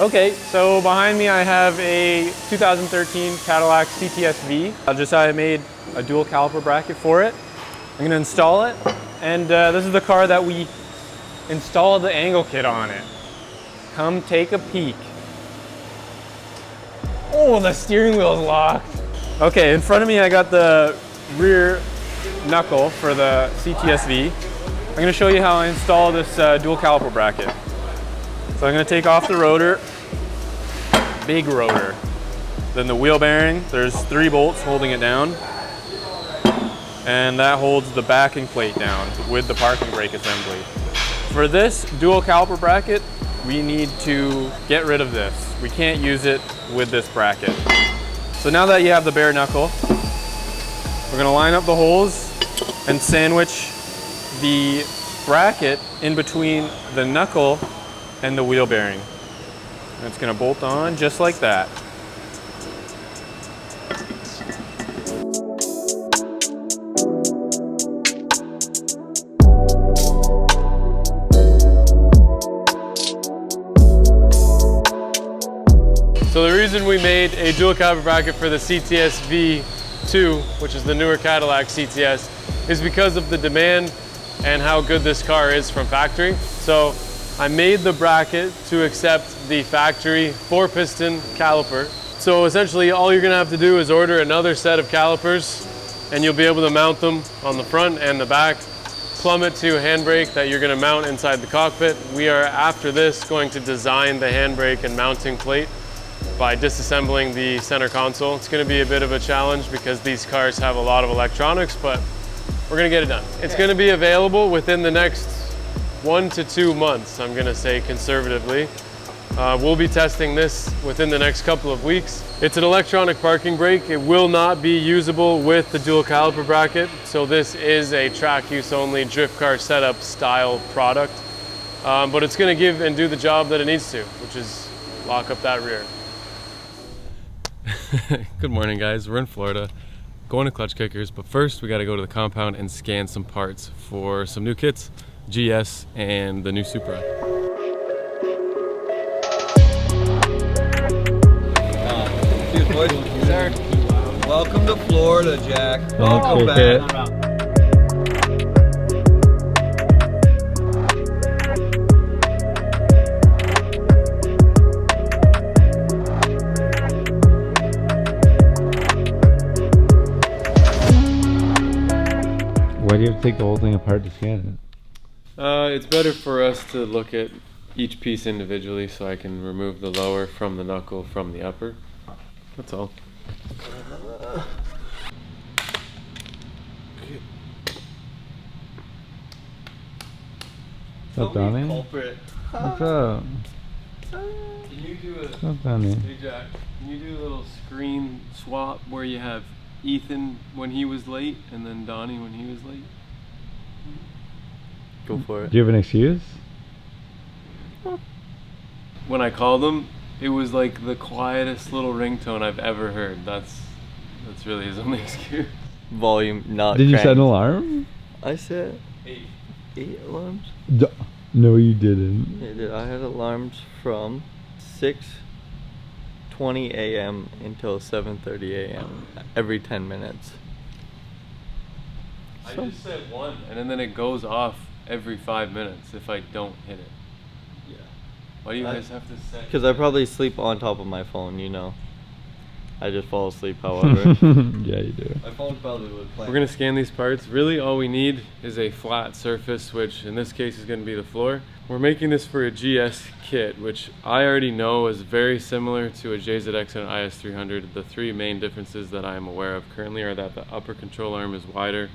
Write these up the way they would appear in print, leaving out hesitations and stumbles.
Okay, so behind me I have a 2013 Cadillac CTS-V. I made a dual caliper bracket for it. I'm gonna install it, and this is the car that we installed the angle kit on it. Come take a peek. Oh, the steering wheel is locked. Okay, in front of me I got the rear knuckle for the CTS-V. I'm gonna show you how I install this dual caliper bracket. So I'm gonna take off the rotor, big rotor. Then the wheel bearing, there's 3 bolts holding it down. And that holds the backing plate down with the parking brake assembly. For this dual caliper bracket, we need to get rid of this. We can't use it with this bracket. So now that you have the bare knuckle, we're gonna line up the holes and sandwich the bracket in between the knuckle and the wheel bearing. And it's gonna bolt on just like that. So the reason we made a dual caliper bracket for the CTS V2, which is the newer Cadillac CTS, is because of the demand and how good this car is from factory. So I made the bracket to accept the factory 4-piston caliper. So essentially all you're gonna have to do is order another set of calipers and you'll be able to mount them on the front and the back. Plummet to handbrake that you're gonna mount inside the cockpit. We are after this going to design the handbrake and mounting plate by disassembling the center console. It's gonna be a bit of a challenge because these cars have a lot of electronics, but we're gonna get it done. It's gonna be available within the next 1 to 2 months, I'm gonna say conservatively. We'll be testing this within the next couple of weeks. It's an electronic parking brake. It will not be usable with the dual caliper bracket. So this is a track use only drift car setup style product. But it's gonna give and do the job that it needs to, which is lock up that rear. Good morning, guys. We're in Florida, going to Klutch Kickers, but first we got to go to the compound and scan some parts for some new kits, GS and the new Supra. Cheers, boys. Sir. Welcome to Florida, Jack. Welcome back. Why do you have to take the whole thing apart to scan it? It's better for us to look at each piece individually so I can remove the lower from the knuckle from the upper. That's all. What's up, Donnie? What's up? Can you do What's up, Donnie? Hey Jack, can you do a little screen swap where you have Ethan when he was late and then Donnie when he was late? Go for it. Do you have an excuse? When I called him, it was like the quietest little ringtone I've ever heard. That's really his only excuse. Volume not Did you cranked. set an alarm? I set 8. 8 alarms. No, you didn't. Yeah, dude, I had alarms from 6:20 a.m. until 7:30 a.m. every 10 minutes. I just set 1 and then it goes off every 5 minutes if I don't hit it. Yeah. Why do you guys have to set? Because I probably sleep on top of my phone, you know. I just fall asleep, however. Yeah, you do. My phone probably would play. We're gonna scan these parts. Really all we need is a flat surface, which in this case is gonna be the floor. We're making this for a GS kit, which I already know is very similar to a JZX and an IS300. The 3 main differences that I am aware of currently are that the upper control arm is wider,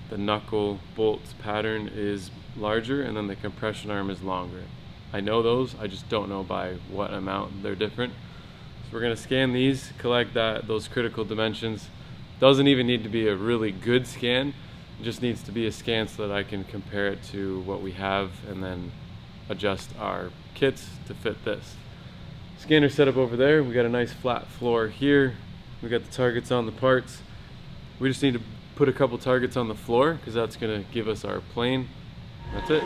the knuckle bolts pattern is larger, and then the compression arm is longer. I know those, I just don't know by what amount they're different. So we're gonna scan these, collect those critical dimensions. Doesn't even need to be a really good scan, it just needs to be a scan so that I can compare it to what we have and then adjust our kits to fit this. Scanner set up over there, we got a nice flat floor here, we got the targets on the parts. We just need to put a couple targets on the floor because that's gonna give us our plane. That's it.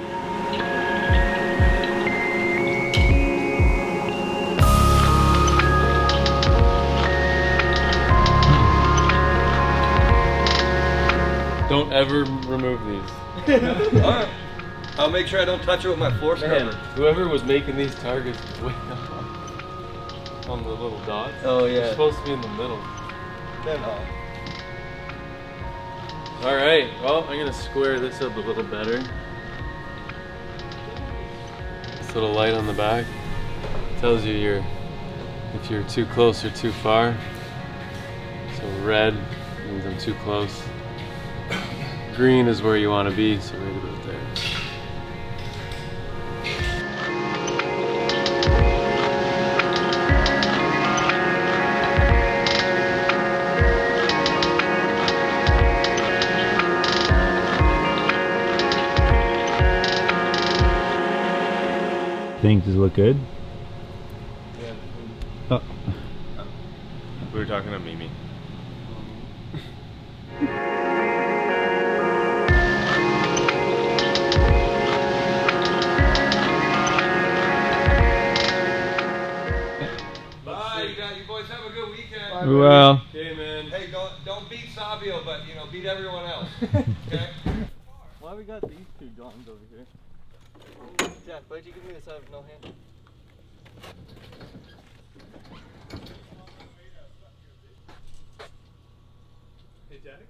Don't ever remove these. Alright. I'll make sure I don't touch it with my floor scrubber. Whoever was making these targets was way up on the little dots. Oh yeah. They're supposed to be in the middle. They're not. Alright, well, I'm gonna square this up a little better. This little light on the back tells you if you're too close or too far. So red means I'm too close. Green is where you want to be, so right about there. Think, does it look good? Yeah. Oh. We were talking to Mimi. Bye, you boys have a good weekend. Well. Okay, man. Hey, don't beat Sabio, but you know, beat everyone else. Okay? Why we got these two guns over here? Jack, why'd you give me this out of no hand? Hey, Jack.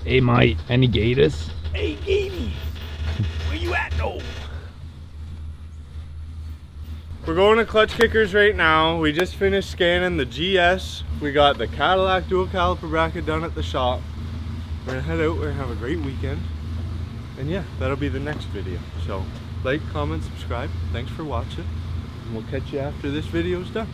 Hey, mate, any gators? Hey, Gaby! Where you at, though? We're going to Klutch Kickers right now. We just finished scanning the GS. We got the Cadillac dual caliper bracket done at the shop. We're gonna head out, we're gonna have a great weekend. And yeah, that'll be the next video. So, like, comment, subscribe. Thanks for watching. And we'll catch you after this video's done.